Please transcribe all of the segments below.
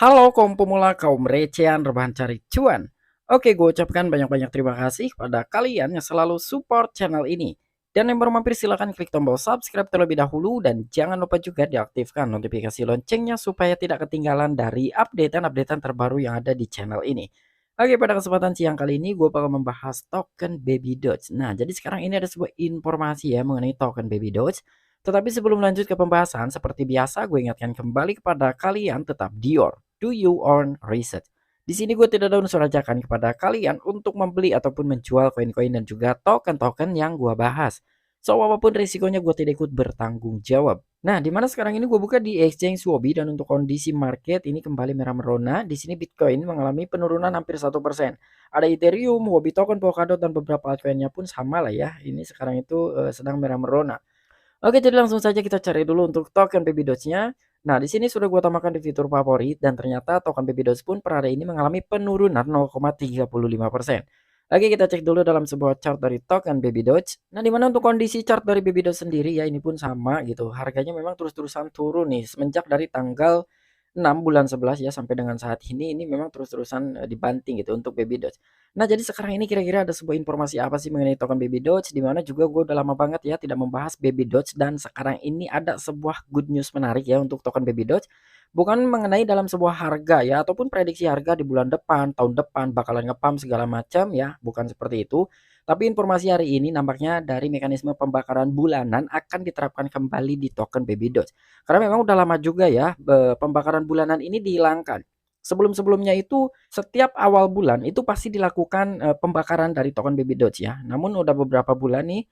Halo kaum pemula, kaum recehan, rebahan cari cuan. Oke, gue ucapkan banyak-banyak terima kasih kepada kalian yang selalu support channel ini. Dan yang baru mampir silahkan klik tombol subscribe terlebih dahulu dan jangan lupa juga diaktifkan notifikasi loncengnya supaya tidak ketinggalan dari updatean-updatean terbaru yang ada di channel ini. Oke, pada kesempatan siang kali ini gue bakal membahas token Baby Doge. Nah, jadi sekarang ini ada sebuah informasi ya mengenai token Baby Doge. Tetapi sebelum lanjut ke pembahasan, seperti biasa gue ingatkan kembali kepada kalian tetap Dior. Do you own research? Di sini gue tidak ada unsur ajakan kepada kalian untuk membeli ataupun menjual koin-koin dan juga token-token yang gue bahas. So apapun risikonya gue tidak ikut bertanggung jawab. Nah, di mana sekarang ini gue buka di exchange Huobi dan untuk kondisi market ini kembali merah merona. Di sini Bitcoin mengalami penurunan hampir 1%. Ada Ethereum, Huobi token, Polkadot dan beberapa altcoinnya pun sama lah ya. Ini sekarang itu sedang merah merona. Oke, jadi langsung saja kita cari dulu untuk token Baby Doge-nya. Nah, di sini sudah gue tambahkan di fitur favorit dan ternyata token Baby Doge pun per hari ini mengalami penurunan 0,35%. Oke, kita cek dulu dalam sebuah chart dari token Baby Doge. Nah, dimana untuk kondisi chart dari Baby Doge sendiri ya ini pun sama gitu. Harganya memang terus-terusan turun nih semenjak dari tanggal 6 bulan 11 ya sampai dengan saat ini memang terus-terusan dibanting gitu untuk Baby Doge. Nah, jadi sekarang ini kira-kira ada sebuah informasi apa sih mengenai token Baby Doge, di mana juga gue udah lama banget ya tidak membahas Baby Doge dan sekarang ini ada sebuah good news menarik ya untuk token Baby Doge. Bukan mengenai dalam sebuah harga ya ataupun prediksi harga di bulan depan, tahun depan bakalan nge-pump segala macam ya, bukan seperti itu. Tapi informasi hari ini nampaknya dari mekanisme pembakaran bulanan akan diterapkan kembali di token Baby Doge. Karena memang udah lama juga ya pembakaran bulanan ini dihilangkan. Sebelum-sebelumnya itu setiap awal bulan itu pasti dilakukan pembakaran dari token Baby Doge ya. Namun udah beberapa bulan nih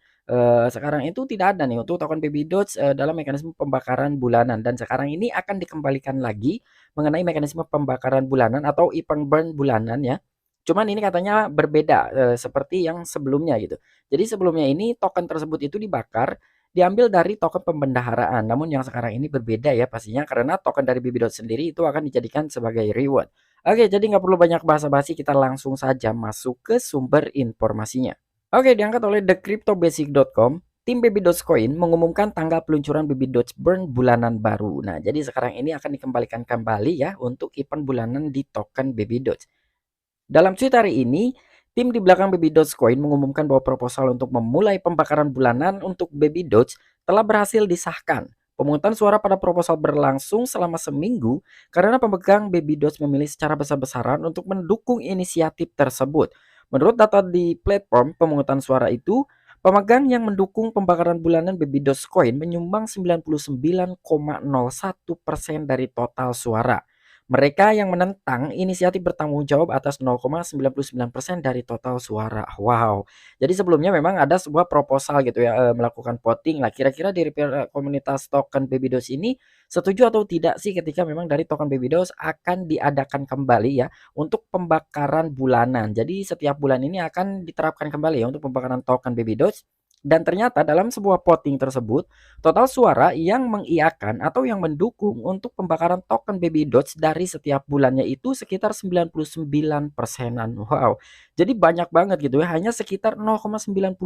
sekarang itu tidak ada nih untuk token Baby Doge dalam mekanisme pembakaran bulanan dan sekarang ini akan dikembalikan lagi mengenai mekanisme pembakaran bulanan atau event burn bulanan ya. Cuman ini katanya berbeda seperti yang sebelumnya gitu. Jadi sebelumnya ini token tersebut itu dibakar diambil dari token pembendaharaan. Namun yang sekarang ini berbeda ya pastinya karena token dari Bibidot sendiri itu akan dijadikan sebagai reward. Oke, jadi nggak perlu banyak basa-basi, kita langsung saja masuk ke sumber informasinya. Oke, diangkat oleh thecryptobasic.com. Tim Baby Dogecoin mengumumkan tanggal peluncuran Baby Doge Burn bulanan baru. Nah, jadi sekarang ini akan dikembalikan kembali ya untuk event bulanan di token Baby Doge. Dalam tweet hari ini, tim di belakang Baby Doge Coin mengumumkan bahwa proposal untuk memulai pembakaran bulanan untuk Baby Doge telah berhasil disahkan. Pemungutan suara pada proposal berlangsung selama seminggu karena pemegang Baby Doge memilih secara besar-besaran untuk mendukung inisiatif tersebut. Menurut data di platform pemungutan suara itu, pemegang yang mendukung pembakaran bulanan Baby Doge Coin menyumbang 99,01% dari total suara. Mereka yang menentang inisiatif bertanggung jawab atas 0,99% dari total suara. Wow. Jadi sebelumnya memang ada sebuah proposal gitu ya, melakukan voting lah kira-kira dari komunitas token Baby Doge ini setuju atau tidak sih ketika memang dari token Baby Doge akan diadakan kembali ya untuk pembakaran bulanan. Jadi setiap bulan ini akan diterapkan kembali ya untuk pembakaran token Baby Doge. Dan ternyata dalam sebuah voting tersebut, total suara yang mengiakan atau yang mendukung untuk pembakaran token Baby Doge dari setiap bulannya itu sekitar 99%-an. Wow. Jadi banyak banget gitu ya, hanya sekitar 0,99%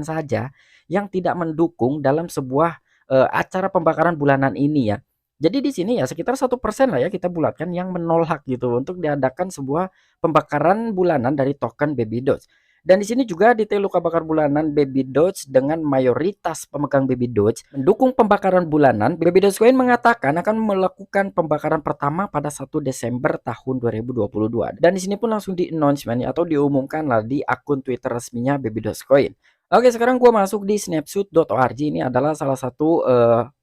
saja yang tidak mendukung dalam sebuah acara pembakaran bulanan ini ya. Jadi di sini ya sekitar 1% lah ya kita bulatkan yang menolak gitu untuk diadakan sebuah pembakaran bulanan dari token Baby Doge. Dan di sini juga detail luka bakar bulanan Baby Doge dengan mayoritas pemegang Baby Doge mendukung pembakaran bulanan. Baby Dogecoin mengatakan akan melakukan pembakaran pertama pada 1 Desember tahun 2022. Dan di sini pun langsung di announcement atau diumumkan lah di akun Twitter resminya Baby Dogecoin. Oke, sekarang gue masuk di snapshot.org. Ini adalah salah satu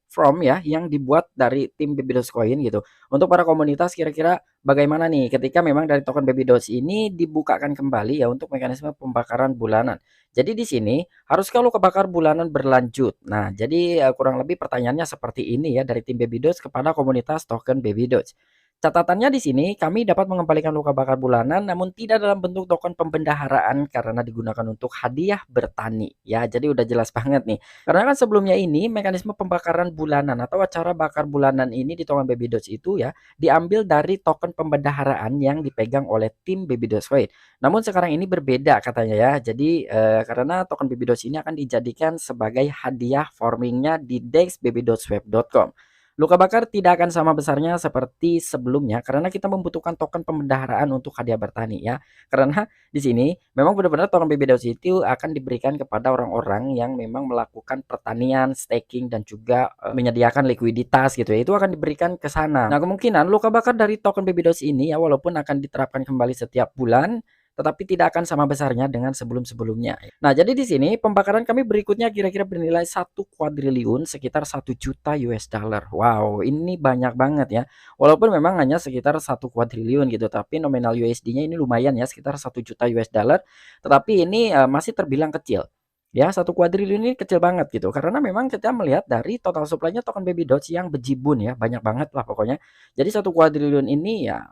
from ya yang dibuat dari tim Baby Dogecoin gitu. Untuk para komunitas kira-kira bagaimana nih ketika memang dari token Baby Doge ini dibukakan kembali ya untuk mekanisme pembakaran bulanan. Jadi di sini harus kalau kebakar bulanan berlanjut. Nah, jadi kurang lebih pertanyaannya seperti ini ya dari tim Baby Doge kepada komunitas token Baby Doge. Catatannya di sini, kami dapat mengembalikan luka bakar bulanan namun tidak dalam bentuk token pembendaharaan karena digunakan untuk hadiah bertani. Ya, jadi udah jelas banget nih. Karena kan sebelumnya ini mekanisme pembakaran bulanan atau acara bakar bulanan ini di token Baby Doge itu ya diambil dari token pembendaharaan yang dipegang oleh tim Baby Dogecoin. Namun sekarang ini berbeda katanya ya. Jadi karena token Baby Doge ini akan dijadikan sebagai hadiah farmingnya di DEX babydogeweb.com. Luka bakar tidak akan sama besarnya seperti sebelumnya karena kita membutuhkan token pemeliharaan untuk hadiah bertani ya. Karena di sini memang benar-benar token baby dots itu akan diberikan kepada orang-orang yang memang melakukan pertanian, staking dan juga menyediakan likuiditas gitu ya. Itu akan diberikan ke sana. Nah, kemungkinan luka bakar dari token baby dots ini ya walaupun akan diterapkan kembali setiap bulan tetapi tidak akan sama besarnya dengan sebelum-sebelumnya. Nah, jadi di sini pembakaran kami berikutnya kira-kira bernilai 1 kuadriliun sekitar 1 juta US dollar. Wow, ini banyak banget ya. Walaupun memang hanya sekitar 1 kuadriliun gitu, tapi nominal USD-nya ini lumayan ya, sekitar 1 juta US dollar. Tetapi ini masih terbilang kecil. Ya, 1 kuadriliun ini kecil banget gitu. Karena memang kita melihat dari total supply-nya token baby dots yang bejibun ya, banyak banget lah pokoknya. Jadi 1 kuadriliun ini ya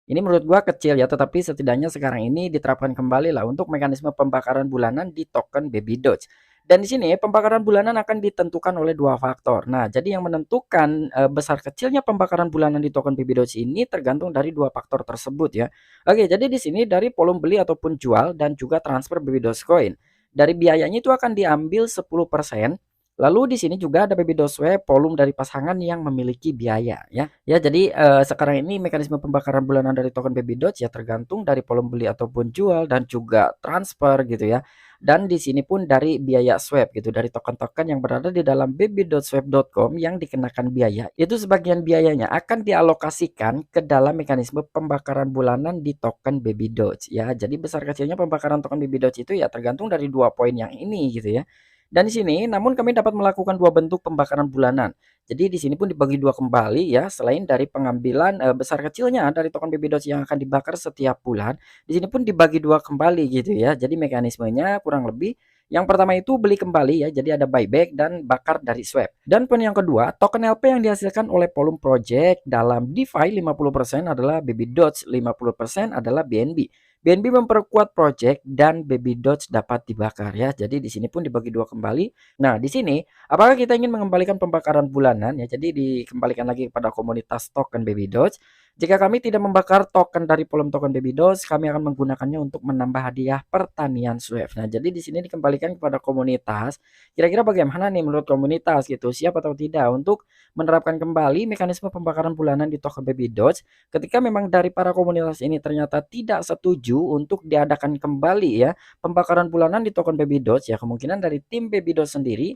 ini menurut gua kecil ya, tetapi setidaknya sekarang ini diterapkan kembali lah untuk mekanisme pembakaran bulanan di token Baby Doge. Dan di sini pembakaran bulanan akan ditentukan oleh dua faktor. Nah, jadi yang menentukan besar kecilnya pembakaran bulanan di token Baby Doge ini tergantung dari dua faktor tersebut ya. Oke, jadi di sini dari volume beli ataupun jual dan juga transfer Baby Doge coin. Dari biayanya itu akan diambil 10%. Lalu di sini juga ada baby doswe volume dari pasangan yang memiliki biaya ya. Ya jadi sekarang ini mekanisme pembakaran bulanan dari token baby dots ya tergantung dari volume beli ataupun jual dan juga transfer gitu ya. Dan di sini pun dari biaya swap gitu dari token-token yang berada di dalam babydotswap.com yang dikenakan biaya. Itu sebagian biayanya akan dialokasikan ke dalam mekanisme pembakaran bulanan di token baby dots ya. Jadi besar kecilnya pembakaran token baby dots itu ya tergantung dari dua poin yang ini gitu ya. Dan di sini namun kami dapat melakukan dua bentuk pembakaran bulanan. Jadi di sini pun dibagi dua kembali ya, selain dari pengambilan besar kecilnya dari token baby dots yang akan dibakar setiap bulan, di sini pun dibagi dua kembali gitu ya. Jadi mekanismenya kurang lebih yang pertama itu beli kembali ya, jadi ada buyback dan bakar dari swap. Dan poin yang kedua, token LP yang dihasilkan oleh volume project dalam DeFi 50% adalah baby dots, 50% adalah BNB. BNB memperkuat project dan baby dots dapat dibakar ya. Jadi di sini pun dibagi dua kembali. Nah, di sini apakah kita ingin mengembalikan pembakaran bulanan ya? Jadi dikembalikan lagi kepada komunitas token baby dots. Jika kami tidak membakar token dari volume token baby dots, kami akan menggunakannya untuk menambah hadiah pertanian Swift. Nah, jadi di sini dikembalikan kepada komunitas. Kira-kira bagaimana nih menurut komunitas gitu? Siap atau tidak untuk menerapkan kembali mekanisme pembakaran bulanan di token baby dots? Ketika memang dari para komunitas ini ternyata tidak setuju untuk diadakan kembali ya pembakaran bulanan di token baby dots ya kemungkinan dari tim baby dots sendiri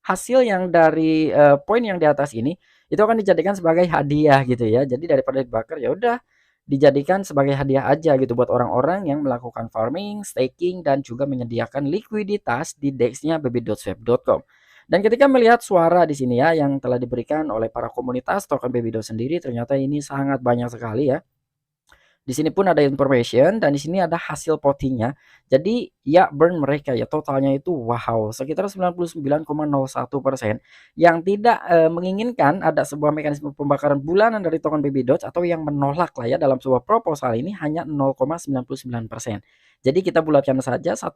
hasil yang dari poin yang di atas ini itu akan dijadikan sebagai hadiah gitu ya. Jadi daripada dibakar ya udah dijadikan sebagai hadiah aja gitu buat orang-orang yang melakukan farming, staking dan juga menyediakan likuiditas di DEX-nya baby.swap.com. Dan ketika melihat suara di sini ya yang telah diberikan oleh para komunitas token baby dot sendiri ternyata ini sangat banyak sekali ya. Di sini pun ada information dan di sini ada hasil votingnya. Jadi ya burn mereka ya totalnya itu wow sekitar 99,01% yang tidak menginginkan ada sebuah mekanisme pembakaran bulanan dari token baby dots atau yang menolak lah ya dalam sebuah proposal ini hanya 0,99%. Jadi kita bulatkan saja 1%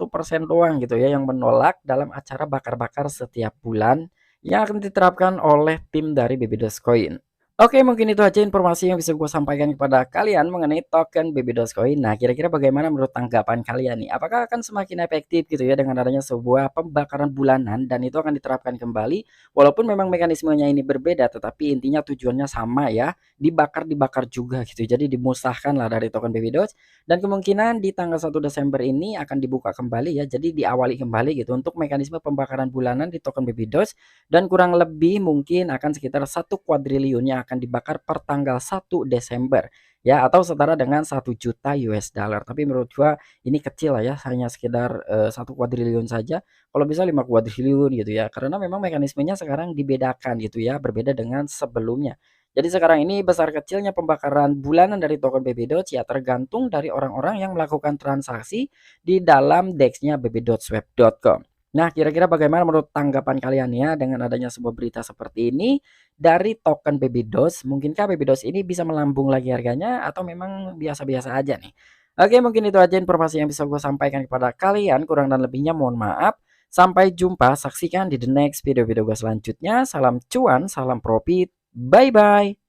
doang gitu ya yang menolak dalam acara bakar-bakar setiap bulan yang akan diterapkan oleh tim dari Baby Doge Coin. Oke, mungkin itu aja informasi yang bisa gue sampaikan kepada kalian mengenai token Baby Dogecoin. Nah, kira-kira bagaimana menurut tanggapan kalian nih? Apakah akan semakin efektif gitu ya dengan adanya sebuah pembakaran bulanan dan itu akan diterapkan kembali walaupun memang mekanismenya ini berbeda tetapi intinya tujuannya sama ya, dibakar-dibakar juga gitu. Jadi dimusnahkan lah dari token Baby Doge dan kemungkinan di tanggal 1 Desember ini akan dibuka kembali ya. Jadi diawali kembali gitu untuk mekanisme pembakaran bulanan di token Baby Doge dan kurang lebih mungkin akan sekitar 1 kuadriliun yang akan dibakar per tanggal 1 Desember ya atau setara dengan 1 juta US dollar. Tapi menurut gua ini kecil lah ya hanya sekedar 1 kuadriliun saja kalau bisa 5 kuadriliun gitu ya karena memang mekanismenya sekarang dibedakan gitu ya berbeda dengan sebelumnya. Jadi sekarang ini besar kecilnya pembakaran bulanan dari token Baby.Doge ya tergantung dari orang-orang yang melakukan transaksi di dalam DEX-nya baby.swap.com. Nah, kira-kira bagaimana menurut tanggapan kalian ya dengan adanya sebuah berita seperti ini dari token Baby Doge? Mungkinkah Baby Doge ini bisa melambung lagi harganya atau memang biasa-biasa aja nih? Oke, mungkin itu aja informasi yang bisa gue sampaikan kepada kalian. Kurang dan lebihnya mohon maaf. Sampai jumpa, saksikan di the next video-video gue selanjutnya. Salam cuan, salam profit. Bye-bye.